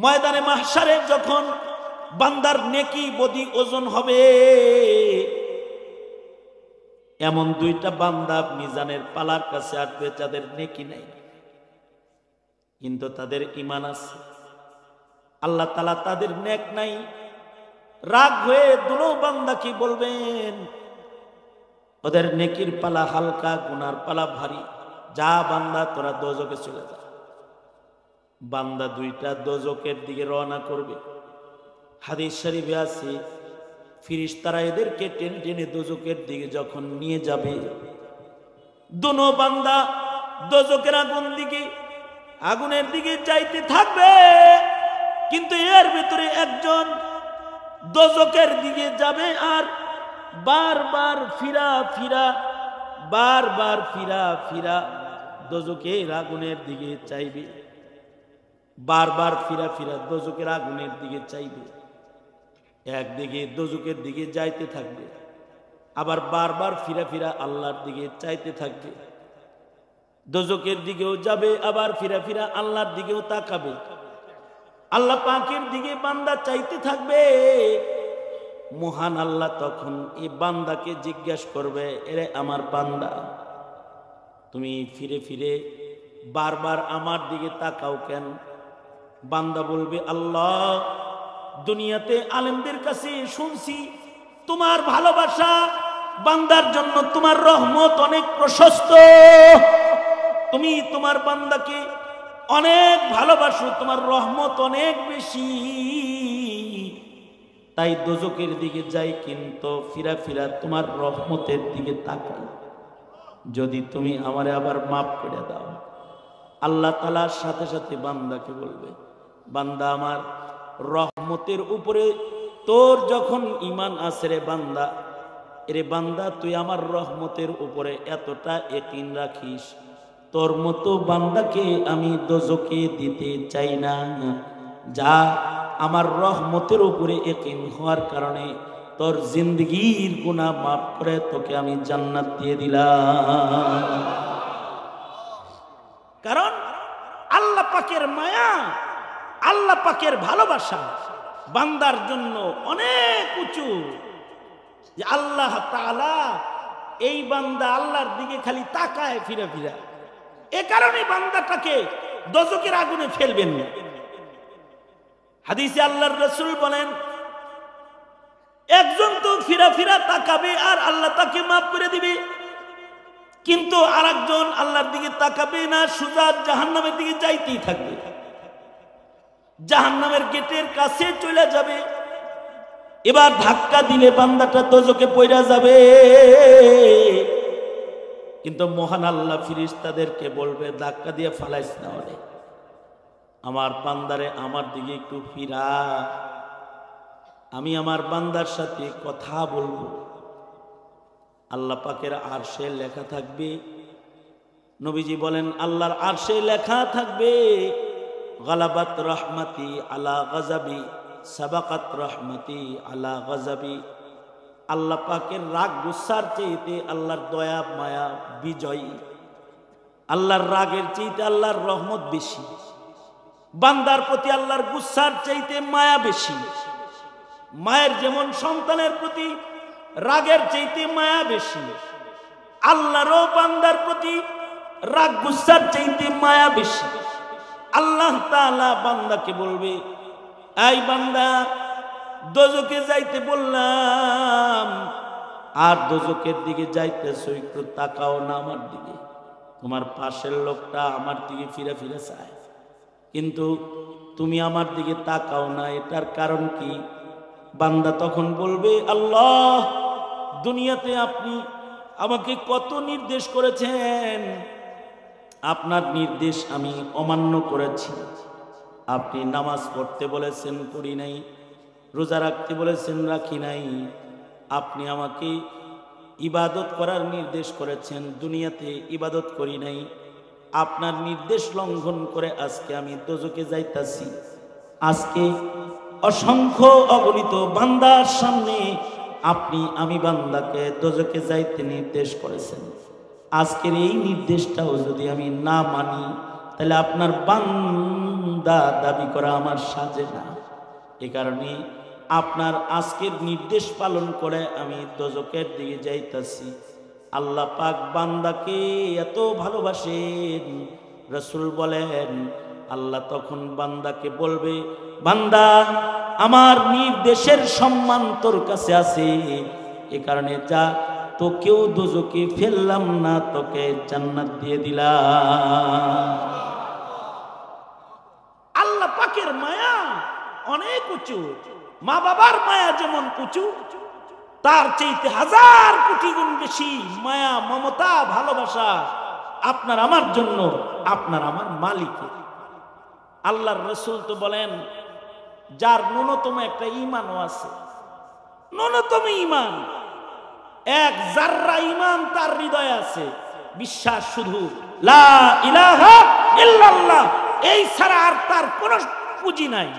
ময়দানে মাহশারে যখন বান্দার নেকি বদি ওজন হবে, এমন দুইটা বান্দা মিজানের পালার কাছে আসবে যাদের নেকি নাই কিন্তু তাদের ঈমান আছে। আল্লাহ তাআলা তাদের নেক নাই, রাগ হয়ে দুনো বান্দা কি বলবেন, ওদের নেকির পালা হালকা, গুনার পালা ভারী, যা বান্দা তোরা দোজকে চলে যা। বান্দা দুইটা দোজকের দিকে রওনা করবে। হাদিস শরীফে আছে, ফেরেশতারা এদেরকে টেনে টেনে দোজকের দিকে যখন নিয়ে যাবে, দুনো বান্দা দোজকের আগুনের দিকে যাইতে থাকবে, কিন্তু এর ভিতরে একজন দোজকের দিকে যাবে আর বারবার ফিরা দোজকের আগুনের দিকে চাইবে, বারবার ফিরা দোজকের আগুনের দিকে চাইবে। একদিকে দোজকের দিকে যাইতে থাকবে, আবার বারবার ফিরা আল্লাহর দিকে চাইতে থাকবে। দোজকের দিকেও যাবে, আবার ফিরা আল্লাহর দিকেও তাকাবে। আল্লাহ পাকের দিকে বান্দা চাইতে থাকবে। মহান আল্লাহ তখন এই বান্দাকে জিজ্ঞাসা করবে, এরে আমার বান্দা, তুমি ফিরে বারবার আমার দিকে তাকাও কেন? বান্দা বলবে, আল্লাহ, দুনিয়াতে আলেমদের কাছে শুনছি তোমার ভালোবাসা, বান্দার জন্য তোমার রহমত অনেক প্রশস্ত, তুমি তোমার বান্দাকে অনেক ভালোবাসো, তোমার রহমত অনেক বেশি, তাই দোজকের দিকে যাই কিন্তু ফিরা তোমার রহমতের দিকে তাকাই, যদি তুমি আমারে আবার মাফ করে দাও। আল্লাহ তাআলার সাথে সাথে বান্দাকে বলবে, বান্দা আমার, রহমতের উপরে তোর যখন ঈমান আছে রে বান্দা, এরে বান্দা তুই আমার রহমতের উপরে এতটা ইয়াকিন রাখিস, তোর মতো বান্দাকে আমি দোজকে দিতে চাই না, যা আমার রহমতের উপরে ইয়াকিন হওয়ার কারণে তোর জিন্দগির গুনাহ মাফ করে তোকে আমি জান্নাত দিয়ে দিলাম। কারণ আল্লাহ পাকের মায়া, আল্লাহ পাকের ভালোবাসা বান্দার জন্য অনেক উঁচু, যে আল্লাহ তাআলা এই বান্দা আল্লাহর দিকে খালি তাকায় ফিরা এ কারণে বান্দাটাকে দোজকের আগুনে ফেলবেন না। হাদিসে আল্লাহর রাসূল বলেন, একজন তো ফিরা তাকাবে আর আল্লাহ তাকে মাফ করে দিবে, কিন্তু আরেকজন আল্লাহর দিকে তাকাবে না, সোজা জাহান্নামের দিকে যাইতেই থাকবে, জাহান্নামের গেটের কাছে চলে যাবে। এবার ধাক্কা দিলে বান্দাটা দোজকে পড়ে যাবে, কিন্তু মহান আল্লাহ ফেরেশতাদেরকে বলবে, ধাক্কা দিয়ে ফালাইস না ওরে, আমার বান্দারে আমার দিকে একটু ফিরা, আমি আমার বান্দার সাথে কথা বলবো। আল্লাহ পাকের আরশে লেখা থাকবে, নবীজি বলেন আল্লাহর আরশে লেখা থাকবে, গালাবাত রহমতি আলা গজাবি, সাবাকাত রহমতি আলা গজাবি। আল্লাহ পাকের রাগ গুসার চাইতে আল্লাহর দয়া মায়া বিজয়ী, আল্লাহর রাগের চাইতে আল্লাহর রহমত বেশি, বান্দার প্রতি আল্লাহর গুসার চাইতে মায়া বেশি। মায়ের যেমন সন্তানের প্রতি রাগের চাইতে মায়া বেশি, আল্লাহরও বান্দার প্রতি রাগ গুসার চাইতে মায়া বেশি। আল্লাহ তাআলা বান্দাকে বলবে, এই বান্দা, দোজকে যাইতে বললাম আর দোজকের দিকে যাইতেছো, একটু তাকাও না আমার দিকে, তোমার পাশের লোকটা আমার দিকে ফিরা চায়, কিন্তু তুমি আমার দিকে তাকাও না, এটার কারণ কি? বান্দা তখন বলবে, আল্লাহ, দুনিয়াতে আপনি আমাকে কত নির্দেশ করেছেন, আপনার নির্দেশ আমি অমান্য করেছি। আপনি নামাজ পড়তে বলেছেন পড়ি নাই, রোজা রাখতে বলেছেন রাখি নাই, আপনি আমাকে ইবাদত করার নির্দেশ করেছেন, দুনিয়াতে ইবাদত করি নাই, আপনার নির্দেশ লঙ্ঘন করে আজকে আমি দোজকে যাইতাছি। আজকে অসংখ্য অগণিত বান্দার সামনে আমি বান্দাকে দোজকে যাইতে নির্দেশ করেছেন, আজকের এই নির্দেশটাও যদি আমি না মানি, তাহলে আপনার বান্দা দাবি করা আমার সাজে না। এ কারণে আপনার আজকের নির্দেশ পালন করে আমি দোজখের দিকে যাইতাছি। আল্লাহ পাক বান্দাকে এত ভালোবাসেন, রাসূল বলেন আল্লাহ তখন বান্দাকে বলবে, বান্দা আমার নির্দেশের সম্মান তোর কাছে আছে, এ কারণে যা, তোকেও দোজখে ফেললাম না, তোকে জান্নাত দিয়ে দিলাম। আল্লাহ পাকের মায়া অনেক উঁচু। মা বাবার মায়া যেমন উঁচু, তার চাইতে হাজার কোটি গুণ বেশি মায়া, মমতা, ভালোবাসা আপনার আমার জন্য, আপনার আমার মালিকের। আল্লাহর রাসূল তো বলেন, যার ন্যূনতম একটা ঈমানও আছে, ন্যূনতম ঈমান, এক জাররা ঈমান তার হৃদয়ে আছে, বিশ্বাস শুধু লা ইলাহা ইল্লাল্লাহ, এই ছাড়া আর তার কোনো পুঁজি নাই,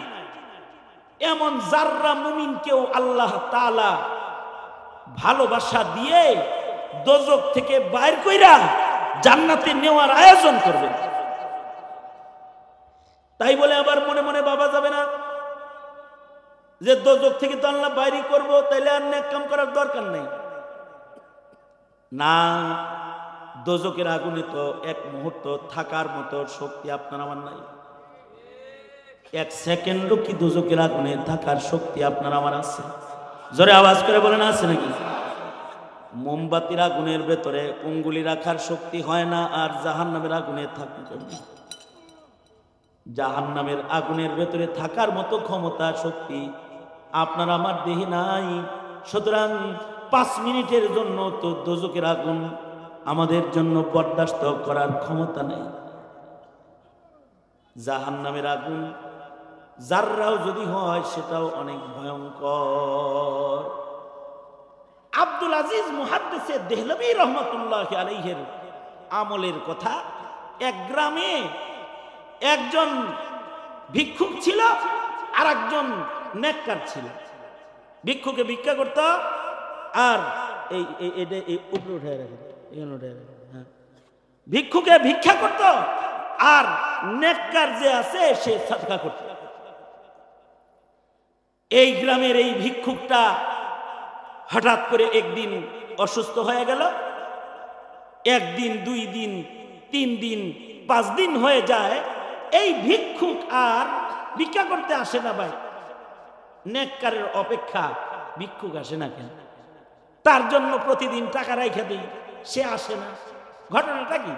এমন জাররা মুমিনকেও আল্লাহ তাআলা ভালোবাসা দিয়ে দোজখ থেকে বাইর কইরা জান্নাতে নেওয়ার আয়োজন করবেন। তাই বলে আবার মনে মনে ভাবা যাবে না যে দোজখ থেকে তো আল্লাহ বাইরে করবো, তাইলে আর নেক কাম করার দরকার নেই। না, দোজখের আগুনে তো এক মুহূর্ত থাকার মতো শক্তি আপনার আমার নাই। এক সেকেন্ডও কি দোজখের আগুনে থাকার শক্তি আপনার আমার আছে? জোরে আওয়াজ করে বলেন, আছে নাকি? মোমবাতির আগুনের ভেতরে উঙ্গুলি রাখার শক্তি হয় না, আর জাহান্নামের আগুনে থাকতে পারবে। জাহান্নামের আগুনের ভেতরে থাকার মতো ক্ষমতা, শক্তি আপনার আমার দেহে নাই। সুতরাং 5 মিনিটের জন্য তো দোজখের আগুন আমাদের জন্য বরদাস্ত করার ক্ষমতা নেই। জাহান্নামের আগুন জাররাও যদি হয়, সেটাও অনেক ভয়ঙ্কর। আব্দুল আজিজ মুহাদ্দিসে দেহলভী রহমাতুল্লাহি আলাইহির আমলের কথা। এক গ্রামে একজন ভিক্ষুক ছিল, আর একজন নেককার ছিল। ভিক্ষুকে ভিক্ষা করত, আর এই উপরে উঠে রাখেন, এখানে উঠে রাখেন, হ্যাঁ, ভিক্ষুকে ভিক্ষা করত, আর নেককার যে আছে সে সাদকা করত। এই গ্রামের এই ভিক্ষুকটা হঠাৎ করে একদিন অসুস্থ হয়ে গেল। 1 দিন, 2 দিন, 3 দিন, 5 দিন হয়ে যায়, এই ভিক্ষুক আর ভিক্ষা করতে আসে না। ভাই, নেককারের অপেক্ষা ভিক্ষুক আসে না কেন? তার জন্য প্রতিদিন টাকা রাইখা দিই, সে আসে না। ঘটনাটা কি?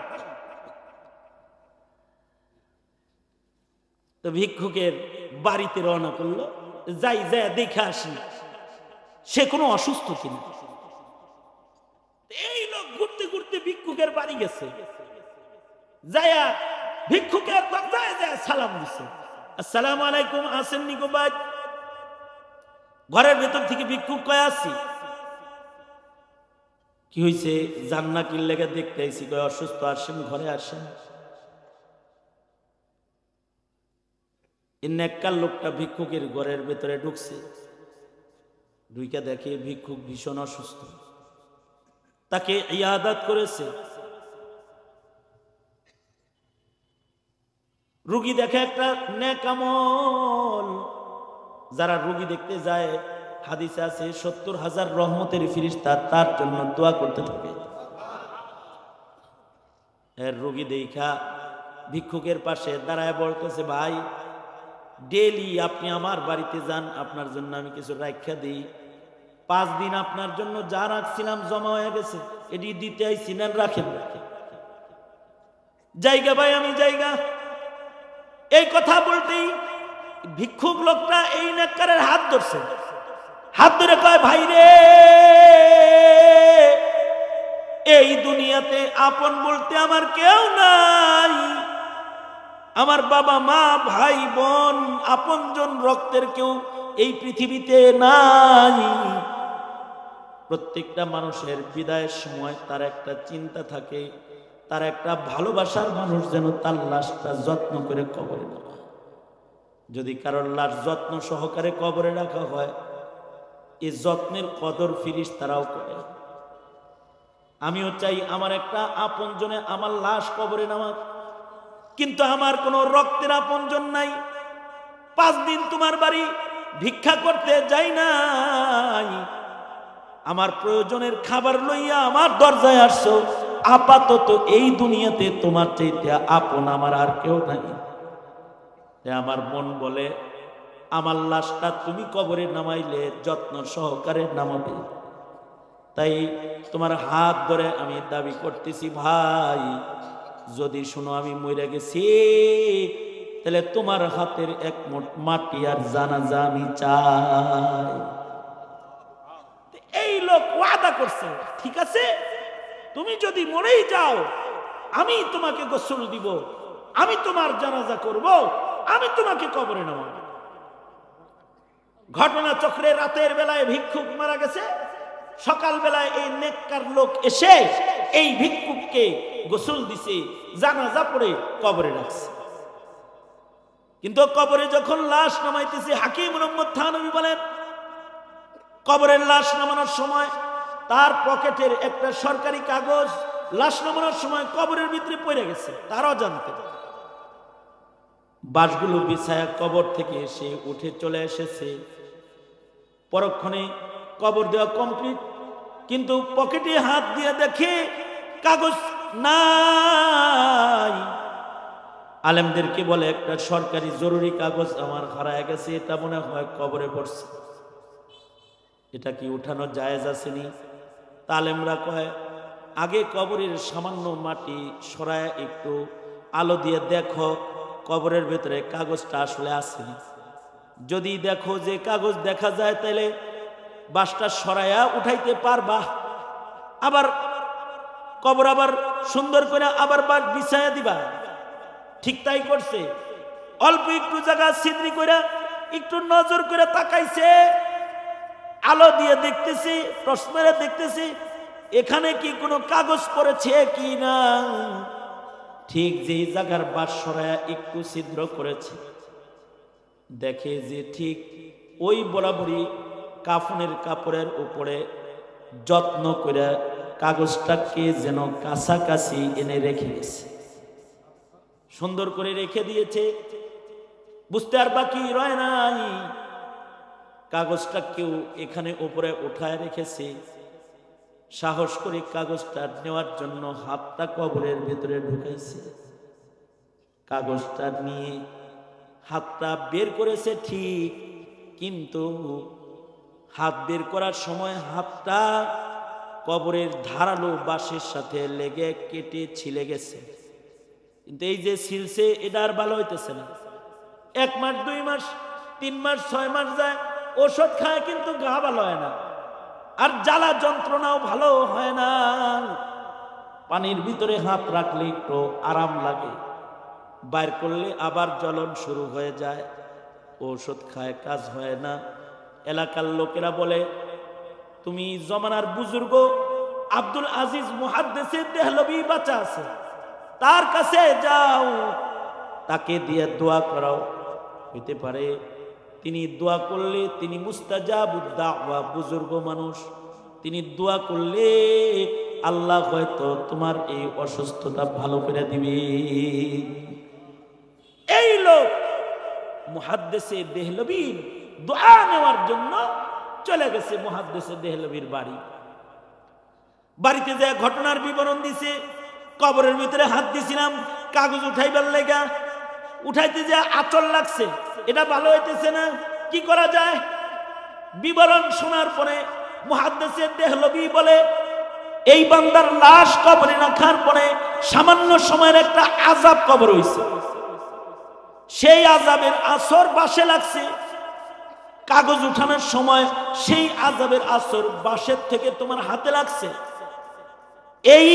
তো ভিক্ষুকের বাড়িতে রওনা করলো, যাই যায় দেখে আসি সে কোনো অসুস্থ কিনা। এই লোক ঘুরতে ঘুরতে ভিক্ষুকের বাড়ি গেছে, যায়া ভিক্ষুকের দরজায় যায় সালাম দিছে, আসসালামু আলাইকুম, আসেন নি গো ভাই? ঘরের ভেতর থেকে ভিক্ষুক কয়, আসছি। কি হয়েছে? জান্নাতির লেগে দেখতে আইছি। কয়, অসুস্থ, আসেন, ঘরে আসেন। এই নেককার লোকটা ভিক্ষুকের ঘরের ভেতরে ঢুকছে, ঢুইকা দেখে ভিক্ষুক ভীষণ অসুস্থ। তাকে ইয়াদাত করেছে। রোগী দেখে একটা নেক আমল। যারা রোগী দেখতে যায়, হাদিসে আছে 70,000 রহমতের ফেরেশতা তার জন্য দোয়া করতে থাকে। এর রোগী দেখা ভিক্ষুকের পাশে দাঁড়ায় বলতেছে, ভাই, ডেইলি আপনি আমার বাড়িতে যান, আপনার জন্য আমি কিছু রাখা দিই। 5 দিন আপনার জন্য যা রাখছিলাম জমা হয়ে গেছে, এটি দিতে আইছি, না রাখেন। জায়গা ভাই, আমি জায়গা। এই কথা বলতেই ভিক্ষুক লোকটা এই নেককারের হাত ধরছে। হাত ধরে কয়, ভাই রে, এই দুনিয়াতে আপন বলতে আমার কেউ নাই। আমার বাবা মা, ভাই বোন, আপনজন রক্তের কেউ এই পৃথিবীতে নাই। প্রত্যেকটা মানুষের বিদায়ের সময় তার একটা চিন্তা থাকে, তার একটা ভালোবাসার মানুষ যেন তার লাশটা যত্ন করে কবরে রাখা। যদি কারোর লাশ যত্ন সহকারে কবরে রাখা হয়, এই যত্নের কদর ফেরেশতারাও করে। আমিও চাই আমার একটা আপনজনে আমার লাশ কবরে নামাক। কিন্তু আমার কোনো রক্তের আপনজন নাই। 5 দিন তোমার বাড়ি ভিক্ষা করতে যাই নাই, আমার প্রয়োজনের খাবার লইয়া আমার দরজায় আসছো। আপাতত এই দুনিয়াতে তোমার চাইতে আপন আমার আর কেউ নাই। আমার মন বলে আমার লাশটা তুমি কবরে নামাইলে যত্ন সহকারে নামাবে। তাই তোমার হাত ধরে আমি দাবি করতেছি, ভাই যদি শুনো আমি মরে গেছি, তাহলে তোমার হাতের এক মুঠ মাটি আর জানাজা আমি চাই। এই লোক ওয়াদা করছে, ঠিক আছে তুমি যদি মরেই যাও আমি তোমাকে গোসল দিব, আমি তোমার জানাজা করব, আমি তোমাকে কবরে নামাবো। ঘটনা চক্রে রাতের বেলায় ভিক্ষুক মারা গেছে, সকাল বেলায় এই নেককার লোক এসে এই ভিক্ষুককে গোসল দিছে, জানাজা পড়ে কবরে রাখছে। কিন্তু কবরে যখন লাশ নামাইতেছে, হাকিম মুহাম্মদ থানভী বলেন কবরের লাশ নামানোর সময় তার পকেটের একটা সরকারি কাগজ লাশ নামানোর সময় কবরের ভিতরে পড়ে গেছে, তারাও জানতে। বাঁশগুলো বিছায়া কবর থেকে এসে উঠে চলে এসেছে, পরক্ষণে কবর দেওয়া কমপ্লিট, কিন্তু পকেটে হাত দিয়ে দেখে কাগজ নাই। আলেমদেরকে বলে একটা সরকারি জরুরি কাগজ আমার হারায় গেছে, এটা মনে হয় কবরে পড়ছে, এটা কি উঠানো জায়েজ আসেনি? আলেমরা কয় আগে কবরের সামান্য মাটি সরায় একটু আলো দিয়ে দেখো কবরের ভেতরে কাগজটা আসলে আসেনি। যদি দেখো যে কাগজ দেখা যায় তাহলে বাঁশটা সরাইয়া উঠাইতে পারবা, আবার কবর আবার সুন্দর করে আবার বাঁশ বিছাইয়া দিবা। ঠিক তাই করছে, অল্প একটু জায়গা ছিদ্রি করে একটু নজর করে তাকাইছে, আলো দিয়ে দেখতেছি, প্রশ্ন দেখতেছি এখানে কি কোনো কাগজ পড়েছে কি না। ঠিক যে জায়গার বাঁশ সরাইয়া একটু ছিদ্র করেছে, দেখে যে ঠিক ওই বরাবরই কাফনের কাপড়ের উপরে যত্ন করে কাগজটাকে যেন কাছাকাছি এনে রেখে গেছে, সুন্দর করে রেখে দিয়েছে। বুঝতে আর বাকি রয় নাই, কাগজটা কেউ এখানে উপরে উঠায় রেখেছে। সাহস করে কাগজটা নেওয়ার জন্য হাতটা কবরের ভেতরে ঢুকাইছে, কাগজটা নিয়ে হাতটা বের করেছে ঠিক, কিন্তু হাত বের করার সময় হাতটা কবরের ধারালো বাঁশের সাথে লেগে কেটে ছিলে গেছে। কিন্তু এই যে ছিলছে এটা আর ভালো হইতেছে না। 1 মাস 2 মাস 3 মাস 6 মাস যায়, ওষুধ খায় কিন্তু গা ভালো হয় না, আর জ্বালা যন্ত্রণাও ভালো হয় না। পানির ভিতরে হাত রাখলে একটু আরাম লাগে, বাইর করলে আবার জ্বলন শুরু হয়ে যায়, ওষুধ খায় কাজ হয় না। এলাকার লোকেরা বলে তুমি জমানার বুজুর্গ আব্দুল আজিজ মুহাদ্দিস দেহলভী বাঁচা আছে, তার কাছে যাও, তাকে দিয়ে দোয়া করাও, হইতে পারে তিনি দোয়া করলে, তিনি মুস্তাজাবুদ দাওয়া বুজুর্গ মানুষ, তিনি দোয়া করলে আল্লাহ হয়তো তোমার এই অসুস্থতা ভালো করে দিবে। এই লোক মুহাদ্দিসে দেহলভীর দোয়া নেওয়ার জন্য চলে গেছে মুহাদ্দিসে দেহলভীর বাড়ি। বাড়িতে যে ঘটনার বিবরণ দিছে, কবরের ভিতরে হাত দিছিলাম কাগজ উঠাইবার লেগা, উঠাইতে যে আঁচল লাগছে, এটা ভালো হইতেছে না, কি করা যায়? বিবরণ শোনার পরে মুহাদ্দিসে দেহলভী বলে এই বান্দার লাশ কবরে রাখার পরে সামান্য সময়ের একটা আযাব কবর হইছে, সেই আযাবের আসর বাঁশে লাগছে। কাগজ উঠানোর সময় সেই আযাবের আসর বাঁশের থেকে তোমার হাতে লাগছে। এই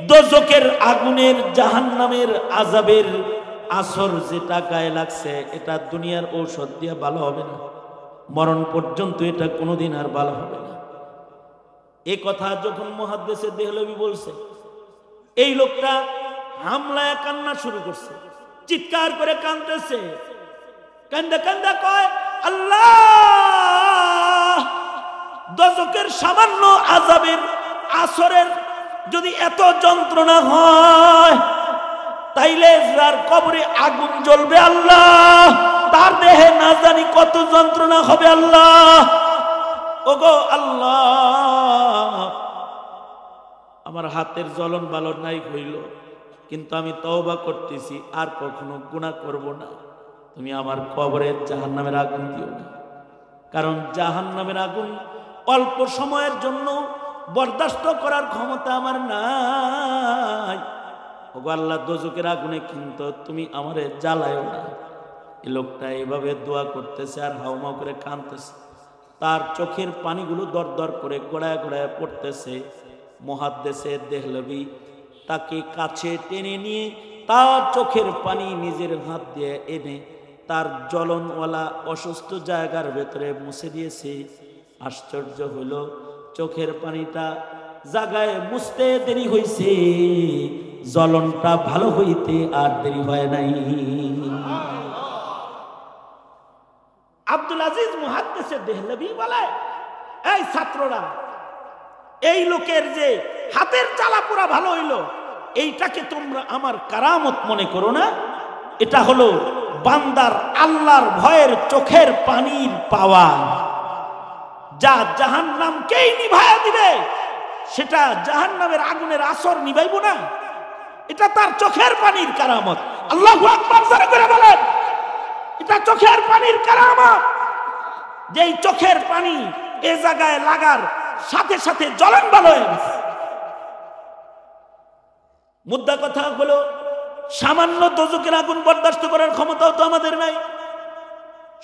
দোজখের আগুনের জাহান্নামের আযাবের আসর যেটা গায়ে লাগছে, এটা দুনিয়ার ঔষধ দিয়ে ভালো হবে না, মরণ পর্যন্ত এটা কোনোদিন আর ভালো হবে না। এই কথা যখন মুহাদ্দিসে দেহলভী বলছে, এই লোকটা হামলায় কান্না শুরু করছে, চিৎকার করে কাঁদতেছে, কান্দা কান্দা কয় আল্লাহ, দোজখের সামান্য আযাবের আসরের যদি এত যন্ত্রণা হয়, তাইলে যার কবরে আগুন জ্বলবে আল্লাহ, তার দেহে না জানি কত যন্ত্রণা হবে আল্লাহ। ওগো আল্লাহ, আমার হাতের জ্বলন বালন নাই হইল, কিন্তু আমি তওবা করতেছি, আর কখনো গুনাহ করব না। তুমি আমার কবরে জাহান্নামের আগুন দিও না, কারণ জাহান্নামের আগুন অল্প সময়ের জন্য বরদাস্ত করার ক্ষমতা আমার নাই। ওগো আল্লাহ, দোজকের আগুনে কিন্তু তুমি আমারে জ্বালায়ও না। এই লোকটা এইভাবে দোয়া করতেছে আর হাউমাউ করে কাঁদতেছে, তার চোখের পানিগুলো দর দর করে গোড়ায় গোড়ায় পড়তেছে। মুহাদ্দিসে দেহলভী তাকে কাছে টেনে নিয়ে তার চোখের পানি নিজের হাত দিয়ে এনে তার জ্বলনওয়ালা অসুস্থ জায়গার ভেতরে মুছে দিয়েছে। আশ্চর্য হলো, চোখের পানিটা জায়গায় মুছতে দেরি হয়েছে, জ্বলনটা ভালো হইতে আর দেরি হয় নাই। আব্দুল আজিজ মুহাদ্দিসে দেহলভী বলে, এই ছাত্ররা, এই লোকের যে হাতের জ্বালা পোড়া ভালো হইলো, এইটাকে তোমরা আমার কারামত মনে করো না। এটা হলো বান্দার আল্লাহর ভয়ের চোখের পানির পাওয়া, যা জাহান্নামকেই নিভায়া দিবে। সেটা জাহান্নামের আগুনের আসর নিভাইব না, এটা তার চোখের পানির কারামত। আল্লাহু আকবার জোরে করে বলেন, এটা চোখের পানির কারামত। যেই চোখের পানি এ জায়গায় লাগার সাথে সাথে জ্বলন ভালো হয়ে গেছে। মুদ্রা কথা হলো, সামান্য দোজকের আগুন বরদাস্ত করার ক্ষমতাও তো আমাদের নাই।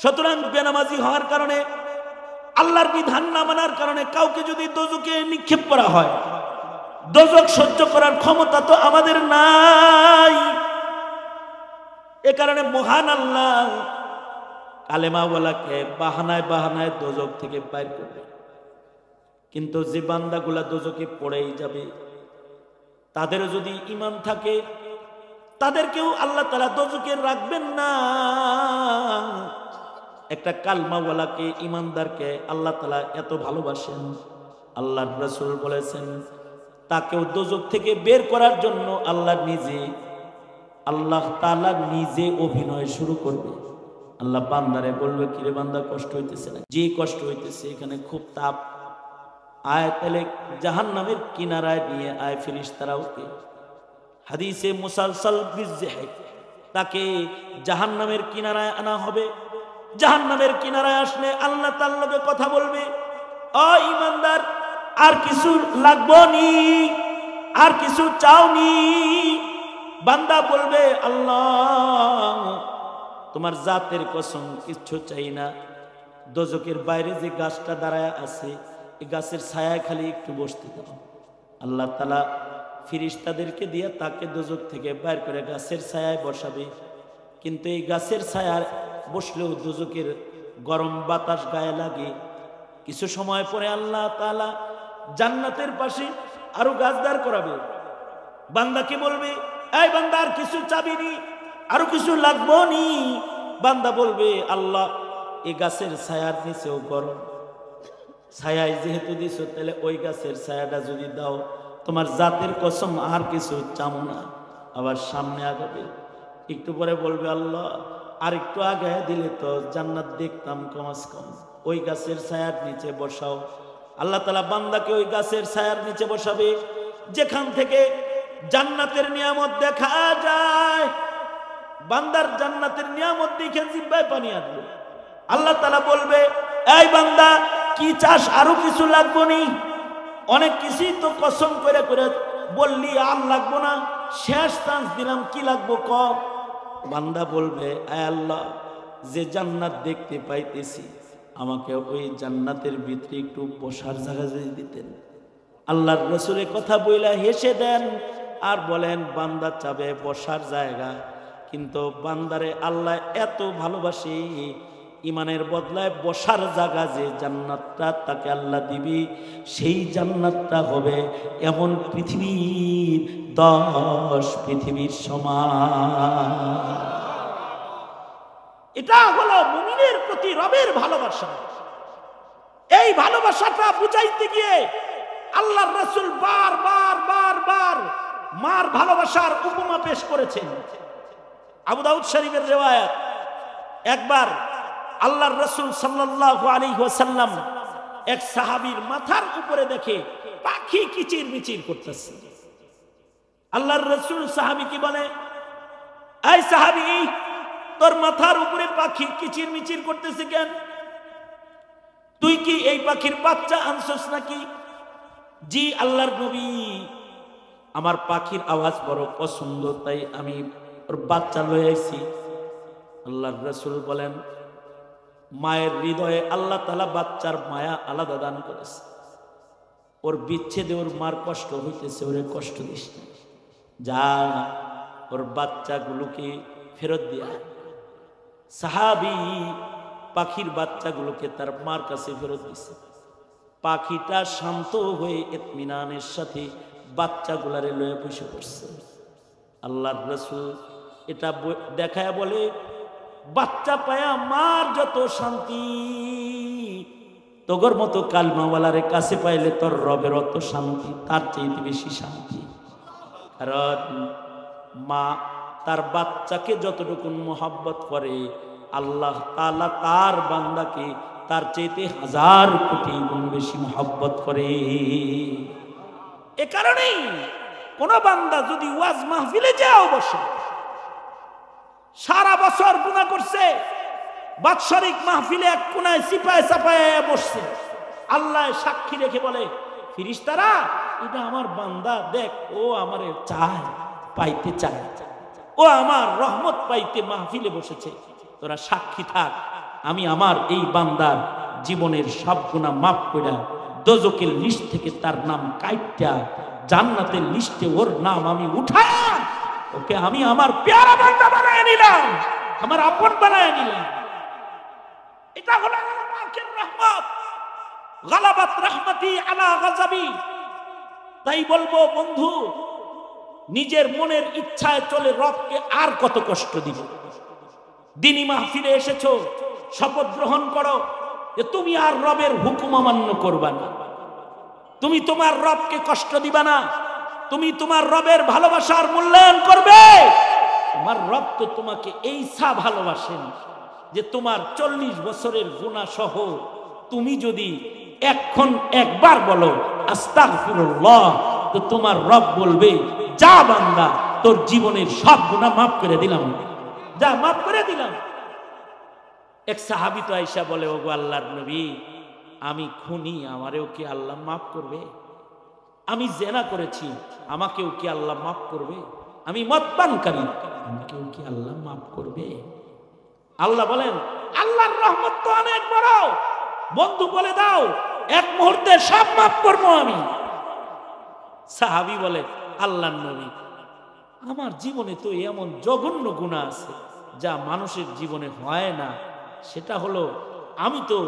সুতরাং বেনামাজি হওয়ার কারণে, আল্লাহর বিধান না মানার কারণে কাউকে যদি দোজকে নিক্ষেপ করা হয়, দোজক সহ্য করার ক্ষমতা তো আমাদের নাই। এ কারণে মহান আল্লাহ কালেমাওয়ালাকে বাহানায় বাহানায় দোজক থেকে বাইর করবে। কিন্তু যে বান্দাগুলা দোজকে পড়েই যাবে, তাদেরও যদি ঈমান থাকে, তাদেরকেও আল্লাহ তাআলা দোজকে রাখবেন না। একটা কালমাওয়ালাকে, ঈমানদারকে আল্লাহ তাআলা এত ভালোবাসেন, আল্লাহর রাসূল বলেছেন তাকেও দোজক থেকে বের করার জন্য আল্লাহ তাআলা নিজে অভিনয় শুরু করবে। আল্লাহ বান্দারে বলবে, কিরে বান্দা, কষ্ট হইতেছে না? যে কষ্ট হইতেছে, এখানে খুব তাপ, আয় তাহলে জাহান্নামের কিনারায় নিয়ে আয়। ফেরেশতারা ওকে হাদিসে মুসালসাল বিজহাক, তাকে জাহান্নামের কিনারায় আনা হবে। জাহান্নামের কিনারায় আসলে আল্লাহ তাআলার লগে কথা বলবে, ও ঈমানদার, আর কিছু লাগবো নি? আর কিছু চাওনি? বান্দা বলবে, আল্লাহ তোমার জাতের কসম, কিচ্ছু চাই না। দোজকের বাইরে যে গাছটা দাঁড়ায় আছে, এই গাছের ছায়ায় খালি একটু বসতে দাও। আল্লাহ তাআলা ফেরেশতাদেরকে দিয়ে তাকে দোজক থেকে বাইর করে গাছের ছায়ায় বসাবে। কিন্তু এই গাছের ছায়ায় বসলেও দোজকের গরম বাতাস গায়ে লাগে। কিছু সময় পরে আল্লাহ তাআলা জান্নাতের পাশে আরো গাছ দাঁড় করাবে। বান্দাকে বলবে, এই বান্দা, আর কিছু চাবিনি? আরো কিছু লাগবো নি? বান্দা বলবে, আল্লাহ এই গাছের ছায়ার নিচেও গরম, ছায়ায় যেহেতু দিছো, তাহলে ওই গাছের ছায়াটা যদি দাও, তোমার জাতের কসম আর কিছু চামো না। আবার সামনে আগাবে, একটু পরে বলবে, আল্লাহ আর একটু আগে দিলে তো জান্নাত দেখতাম কমাস কম, ওই গাছের ছায়ার নিচে বসাও। আল্লাহ তাআলা বান্দাকে ওই গাছের ছায়ার নিচে বসাবে, যেখান থেকে জান্নাতের নিয়ামত দেখা যায়। বান্দার জান্নাতের নিয়ামত দেখে জিহ্বায় পানি আসবে। আল্লাহ তাআলা বলবে, এই বান্দা, কি চাস? আরো কিছু লাগবো নি? অনেক কিছুই তো কসম করে করে বললি, আর লাগবো না, শেষ চান্স দিলাম, কি লাগবো ক? বান্দা বলবে, আয় আল্লাহ, যে জান্নাত দেখতে পাইতেছি, আমাকে ওই জান্নাতের ভিতরে একটু বসার জায়গা যদি দিতেন। আল্লাহর রাসূলের কথা বইলা হেসে দেন আর বলেন, বান্দা চাবে বসার জায়গা, কিন্তু বান্দারে আল্লাহ এত ভালোবাসে, ইমানের বদলায় বসার জায়গা যে জান্নাতটা তাকে আল্লাহ দিবি, সেই জান্নাতটা হবে এমন পৃথিবীর 10 পৃথিবীর সমান। এটা হলো মুমিনের প্রতি রবের ভালোবাসা। এই ভালোবাসাটা বুঝাইতে গিয়ে আল্লাহর রাসূল বারবার মার ভালোবাসার উপমা পেশ করেছেন। আবু দাউদ শরীফের রিওয়ায়াত, একবার আল্লাহর রাসূল সাল্লাল্লাহু আলাইহি ওয়াসাল্লাম এক সাহাবীর মাথার উপরে দেখে পাখি কিচির মিচির করতেছে। আল্লাহর রাসূল সাহাবীকে বলে, এই সাহাবী, তোর মাথার উপরে পাখি কিচির মিচির করতেছে কেন? তুই কি এই পাখির বাচ্চা আনছস নাকি? জি আল্লাহর নবী, আমার পাখির আওয়াজ বড় পছন্দ, তাই আমি ওর বাচ্চা লয়ে আইছি। আল্লাহর রাসূল বলেন, মায়ের হৃদয়ে আল্লাহ তাআলা বাচ্চার মায়া আলাদা দান করেছে। ওর বিচ্ছেদে ওর মার কষ্ট হইতেছে, ওরে কষ্ট দিস না, যা ওর বাচ্চাগুলোকে ফেরত দিয়া। সাহাবী পাখির বাচ্চাগুলোকে তার মার কাছে ফেরত দিছে। পাখিটা শান্ত হয়ে ইতমিনানের সাথে বাচ্চাগুলারে লয়ে বসে পড়ছে। আল্লাহর রাসূল এটা দেখায় বলে, বাচ্চা পায়া মার যত শান্তি, তোগর মতো কালমাওয়ালারে কাছে পাইলে তোর রবের অত শান্তি, তার চেয়ে বেশি শান্তি। কারণ মা তার বাচ্চাকে যতটুকু মোহাব্বত করে, আল্লাহ তাআলা তার বান্দাকে তার চাইতে 1000 কোটি গুণ বেশি মোহাব্বত করে। এ কারণেই কোন বান্দা যদি ওয়াজ মাহফিলে যাও বসে, সারা বছর গুনাহ করছে, বাৎসরিক মাহফিলে এক কোনায় চিপায় চাপায় বসছে, আল্লাহ সাক্ষী রেখে বলে, ফেরেশতারা, এটা আমার বান্দা, দেখ ও আমারে চায়, পাইতে চায়, ও আমার রহমত পাইতে মাহফিলে বসেছে, তোরা সাক্ষী থাক, আমি আমার এই বান্দার জীবনের সব গুনাহ মাফ কইরা দোজকের লিস্ট থেকে তার নাম কাইটা জান্নাতের লিস্টে ওর নাম আমি উঠায়া ওকে আমি আমার প্যারা বান্দা বানায় নিলাম, আমার আপন বানায় নিলাম। এটা হলো আল্লাহ পাকের রহমত। গালাবাত রাহমাতি আলা গাযাবি। তাই বলবো বন্ধু, নিজের মনের ইচ্ছায় চলে রবকে আর কত কষ্ট দিব? দিনী মাহফিলে এসেছো, শপথ গ্রহণ করো যে তুমি আর রবের হুকুম অমান্য করবা না, তুমি তোমার রবকে কষ্ট দিবা না, তুমি তোমার রবের ভালোবাসার মূল্যায়ন করবে। তোমার রব তো তোমাকে এইসা ভালোবাসেন যে তোমার 40 বছরের গুনাহ সহ তুমি যদি এখন একবার বলো আস্তাগফিরুল্লাহ, তো তোমার রব বলবে, যা বান্দা, তোর জীবনের সব গুনাহ মাফ করে দিলাম, যা মাফ করে দিলাম। এক সাহাবী তো আয়েশা বলে, ওগো আল্লাহর নবী, আমি খুনি, আমারেও কি আল্লাহ মাফ করবে? আমি জেনা করেছি, আমাকেও কি আল্লাহ মাফ করবে? আমি মদপানকারী, আমাকেও কি আল্লাহ মাফ করবে? আল্লাহ বলেন, আল্লাহর রহমত তো অনেক বড়, বন্ধু বলে দাও, এক মুহূর্তে সব মাফ করবো আমি। সাহাবী বলে, আল্লাহর নবী, আমার জীবনে তো এমন জঘন্য গুনাহ আছে যা মানুষের জীবনে হয় না। সেটা হলো, আমি তো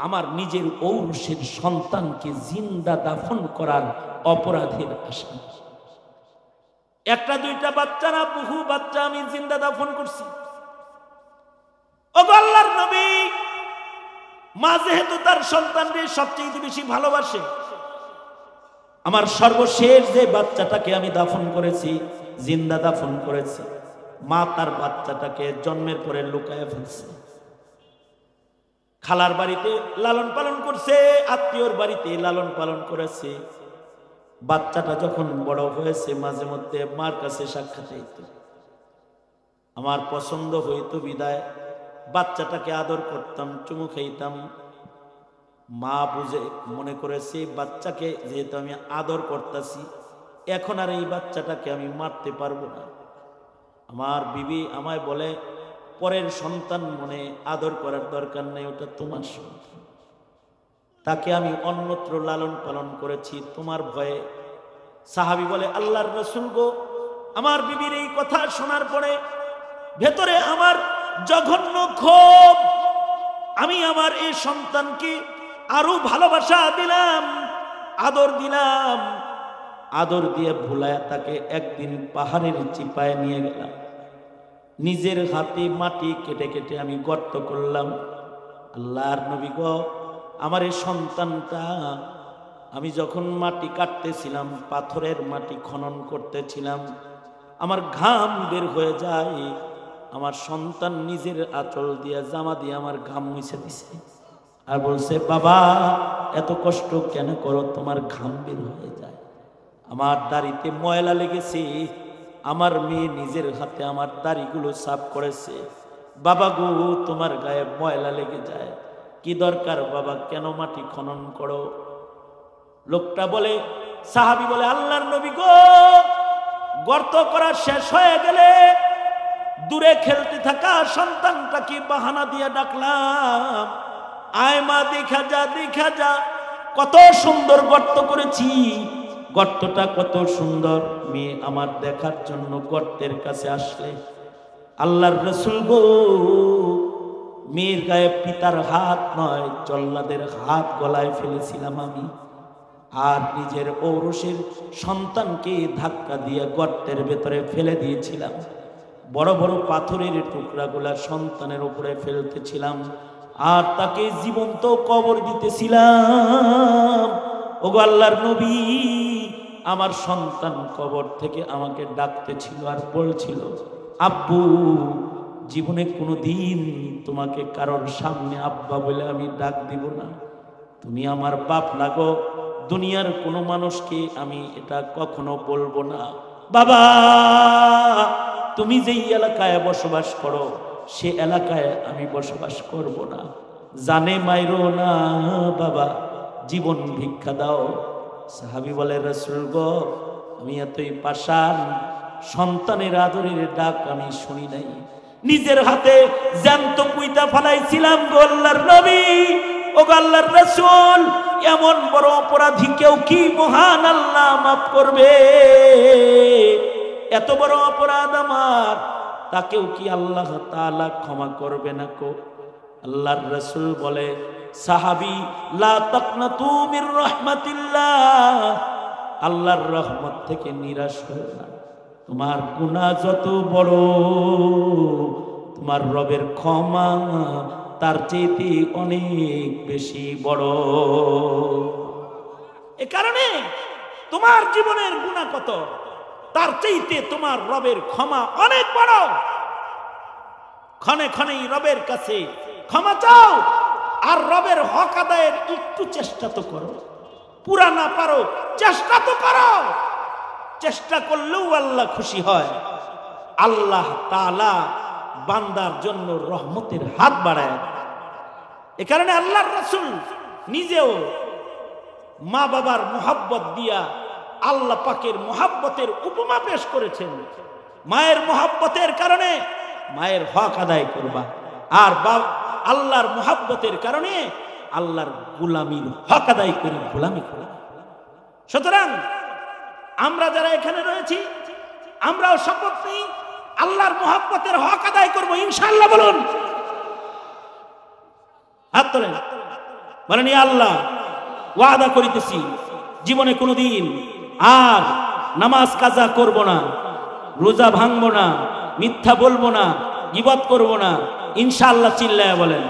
আমার নিজের ঔরসের সন্তানকে জিন্দা দাফন করার অপরাধের আসামি। একটা দুইটা বাচ্চা না, বহু বাচ্চা আমি জিন্দা দাফন করছি। ওগো আল্লাহর নবী, মা যেহেতু তার সন্তানকে সবচেয়ে বেশি ভালোবাসে, আমার সর্বশেষ যে বাচ্চাটাকে আমি দাফন করেছি, জিন্দা দাফন করেছি, মা তার বাচ্চাটাকে জন্মের পরে লুকায় ফেলছে। খালার বাড়িতে লালন পালন করছে, আত্মীয়র বাড়িতে লালন পালন করেছে। বাচ্চাটা যখন বড় হয়েছে, মাঝে মধ্যে মার কাছে সাক্ষাৎ হইতো, আমার পছন্দ হইতো বিদায় বাচ্চাটাকে আদর করতাম, চুমু খাইতাম। মা বুঝে মনে করেছে বাচ্চাকে যেহেতু আমি আদর করতেছি, এখন আর এই বাচ্চাটাকে আমি মারতে পারবো না। আমার বিবি আমায় বলে, পরের সন্তান মনে আদর করার দরকার নেই, ওটা তোমার সন্তান, তাকে আমি অন্যত্র লালন পালন করেছি তোমার ভয়ে। সাহাবী বলে, আল্লাহর রাসূল গো, আমার বিবির এই কথা শোনার পরে ভেতরে আমার জঘন্য ক্ষোভ, আমি আমার এই সন্তানকে আরো ভালোবাসা দিলাম, আদর দিলাম, আদর দিয়ে ভুলায় তাকে একদিন পাহাড়ের চিপায় নিয়ে গেলাম, নিজের হাতে মাটি কেটে কেটে আমি গর্ত করলাম। আল্লাহর নবী গো, আমার এই সন্তানটা আমি যখন মাটি কাটতেছিলাম, পাথরের মাটি খনন করতেছিলাম, আমার ঘাম বের হয়ে যায়। আমার সন্তান নিজের আঁচল দিয়ে জামা দিয়ে আমার ঘাম মুছে দিছে আর বলছে, বাবা এত কষ্ট কেন করো, তোমার ঘাম বের হয়ে যায়। আমার দাড়িতে ময়লা লেগেছে, আমার মেয়ে নিজের হাতে আমার দাড়িগুলো সাফ করেছে। বাবা গো, তোমার গায়ে ময়লা লেগে যায়, কি দরকার বাবা, কেন মাটি খনন করো? লোকটা বলে, সাহাবী বলে, আল্লাহর নবী গো, গর্ত করা শেষ হয়ে গেলে দূরে খেলতে থাকা সন্তানটাকে বাহানা দিয়ে ডাকলাম, আয় মা দেখা যা, দেখা যা, কত সুন্দর গর্ত করেছি, গর্তটা কত সুন্দর। মেয়ে আমার দেখার জন্য গর্তের কাছে আসলে, আল্লাহর রাসূল গো, মেয়ের গায়ে পিতার হাত নয়, জল্লাদের হাত গলায় ফেলেছিলাম আমি, আর নিজের ঔরসের সন্তানকে ধাক্কা দিয়ে গর্তের ভেতরে ফেলে দিয়েছিলাম। বড় বড় পাথরের টুকরাগুলা সন্তানের উপরে ফেলতেছিলাম, আর তাকে জীবন্ত কবর দিতেছিলাম। ওগো আল্লাহর নবী, আমার সন্তান কবর থেকে আমাকে ডাকতেছিল আর বলছিল, আব্বু, জীবনে কোনো দিন তোমাকে কারোর সামনে আব্বা বলে আমি ডাক দিব না, তুমি আমার বাপ লাগো, দুনিয়ার কোনো মানুষকে আমি এটা কখনো বলবো না। বাবা, তুমি যেই এলাকায় বসবাস করো সে এলাকায় আমি বসবাস করব না, জানে মাইরো না বাবা, জীবন ভিক্ষা দাও। সাহাবী বলে, রাসূল গো, আমি এতই পাষাণ, সন্তানের আদরের ডাক আমি শুনি নাই, নিজের হাতে জ্যান্ত কুইতা ফেলাইছিলাম গো আল্লাহর নবী। ও আল্লাহর রাসূল, এমন বড় অপরাধী কেউ কি মহান আল্লাহ মাফ করবে? এত বড় অপরাধ আমার, তাকেও কি আল্লাহ তাআলা ক্ষমা করবে না কো? আল্লাহর রাসূল বলে, সাহাবী, লা তাকনাতু মির রাহমাতিল্লাহ, আল্লাহর রহমত থেকে নিরাশ হও না। তোমার গুনাহ যত বড়, তোমার রবের ক্ষমা তার চেয়ে অনেক বেশি বড়। এ কারণে তোমার জীবনের গুনাহ কত, তার চাইতে তোমার রবের ক্ষমা অনেক বড়। ক্ষণে ক্ষণেই রবের কাছে ক্ষমা চাও, আর রবের হক আদায়ের একটু চেষ্টা তো করো, পুরা না পারো চেষ্টা তো করো। চেষ্টা করলেও আল্লাহ খুশি হয়। আল্লাহ তাআলা বান্দার জন্য রহমতের হাত বাড়ায়। এ কারণে আল্লাহর রাসূল নিজেও মা বাবার মোহাব্বত দিয়া আল্লাহ পাকের মোহাব্বতের উপমা পেশ করেছেন। মায়ের মোহাব্বতের কারণে মায়ের হক আদায় করবা, আর আল্লাহর মোহাব্বতের কারণে আল্লাহর গোলামীর হক আদায় করে গোলামি করবা। সুতরাং আমরা যারা এখানে রয়েছি, আমরাও শপথ নিই আল্লাহর মোহাব্বতের হক আদায় করবো ইনশাআল্লাহ। বলুন, হাত তোলেন, বলেন, ইয়া আল্লাহ, ওয়াদা করিতেছি জীবনে কোনোদিন আর নামাজ কাজা করব না, রোজা ভাঙবো না, মিথ্যা বলবো না, গীবত করব না, ইনশাআল্লাহ। চিল্লায়া বলেন,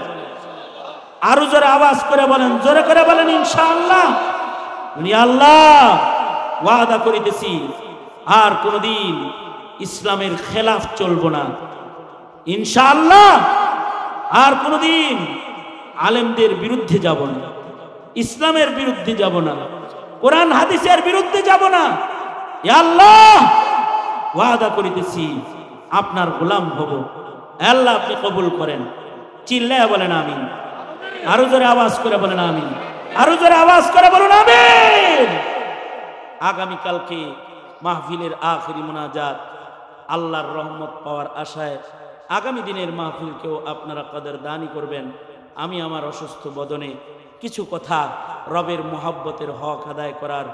আরো জোরে আওয়াজ করে বলেন, জোরে করে বলেন, ইনশাআল্লাহ। ইয়া আল্লাহ, ওয়াদা করিতেছি আর কোনোদিন ইসলামের খেলাফ চলবো না, ইনশাআল্লাহ। আর কোনোদিন আলেমদের বিরুদ্ধে যাব না, ইসলামের বিরুদ্ধে যাব না, কোরআন হাদিসের বিরুদ্ধে যাব না। ইয়া আল্লাহ, ওয়াদা করিতেছি আপনার গোলাম হব। আল্লাহ আপনি কবুল করেন। চিল্লায়া বলেন আমিন। আরো জোরে আওয়াজ করে বলেন আমিন। আরো জোরে আওয়াজ করে বলুন আমিন। আগামীকালকে মাহফিলের আখিরি মুনাজাত, আল্লাহর রহমত পাওয়ার আশায় আগামী দিনের মাহফিলকেও আপনারা কদরদানি করবেন। আমি আমার অসুস্থ বদনে কিছু কথা রবের মোহাব্বতের হক আদায় করার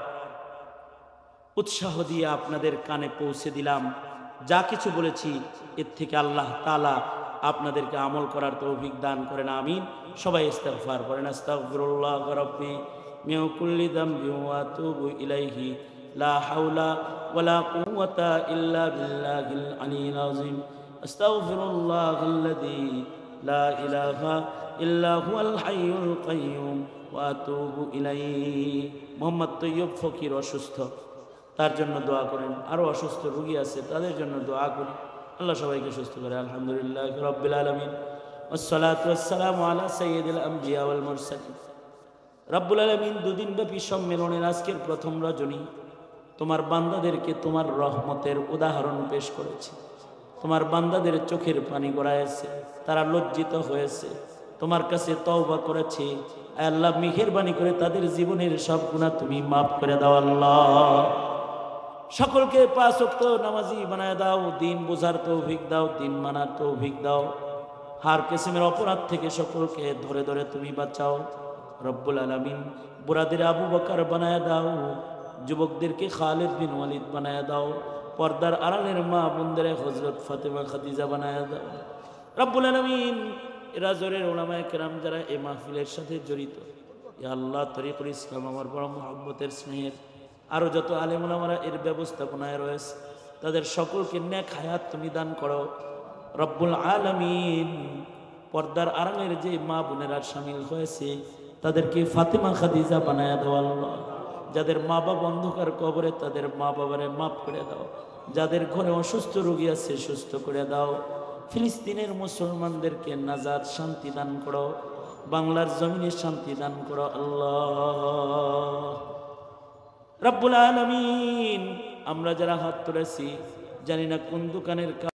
উৎসাহ দিয়ে আপনাদের কানে পৌঁছে দিলাম। যা কিছু বলেছি এর থেকে আল্লাহ তাআলা আপনাদেরকে আমল করার তৌফিক দান করেন, আমিন। সবাই ইস্তিগফার করেন, আস্তাগফিরুল্লাহ রাব্বি মিন কুল্লি যামবি ওয়া আতুবু ইলাইহি, লা হাওলা ওয়ালা কুওয়াতা ইল্লা বিল্লাহিল আলিয়্যিল আযীম। আস্তাগফিরুল্লাহাল্লাযী লা ইলাহা ইল্লা হুয়াল হাইয়ুল কাইয়্যুম ওয়া আতুবু ইলাইহি। মোহাম্মদ তৈয়ব ফকির অসুস্থ, তার জন্য দোয়া করেন। আরও অসুস্থ রোগী আছে, তাদের জন্য দোয়া করি, আল্লাহ সবাইকে সুস্থ করে। আলহামদুলিল্লাহ রাব্বিল আলামিন, ওয়াসসালাতু ওয়াসসালামু আলা সাইয়্যিদিল আমবিয়া ওয়াল মুরসালিন। রব্বুল আলামিন দুদিন ব্যাপী সম্মেলনের আজকের প্রথম রজনী তোমার বান্দাদেরকে তোমার রহমতের উদাহরণ পেশ করেছে। তোমার বান্দাদের চোখের পানি গড়ায়ছে, তারা লজ্জিত হয়েছে, তোমার কাছে তওবা করেছে। আয় আল্লাহ, মেহেরবানি করে তাদের জীবনের সব গুনাহ তুমি মাফ করে দাও আল্লাহ। সকলকে 5 ওয়াক্ত নামাজি বানায় দাও, দিন বোঝার তৌফিক দাও, দিন মানার তৌফিক দাও। হার কিসমের অপরাধ থেকে সকলকে ধরে ধরে তুমি বাঁচাও রব্বুল আলামিন। বুড়াদের আবু বকর বানায় দাও, যুবকদেরকে খালিদ বিন ওয়ালিদ বানায় দাও, পর্দার আড়ালের মা বোনদের হযরত ফাতেমা খাদিজা বানায় দাও রব্বুল আলামিন। রাজরের উলামায়ে কেরাম যারা এই মাহফিলের সাথে জড়িত, ইয়া আল্লাহ, তরিকুল ইসলাম আমার বড় মুহাব্বতের স্নেহের আরও যত আলেম ওলামারা এর ব্যবস্থাপনায় রয়েছে, তাদের সকলকে নেক হায়াত তুমি দান করো রব্বুল আলামিন। পর্দার আড়ালের যে মা বোনেরা শামিল হয়েছে, তাদেরকে ফাতেমা খাদিজা বানায় দাও আল্লাহ। যাদের মা বাবা অন্ধকার কবরে, তাদের মা বাবারে মাফ করে দাও। যাদের ঘরে অসুস্থ রোগী আছে, সুস্থ করে দাও। ফিলিস্তিনের মুসলমানদেরকে নাজাত, শান্তি দান করো। বাংলার জমিনে শান্তি দান করো আল্লাহ রব্বুল আলামিন। আমরা যারা হাত তুলেছি, জানি না কোন দোকানের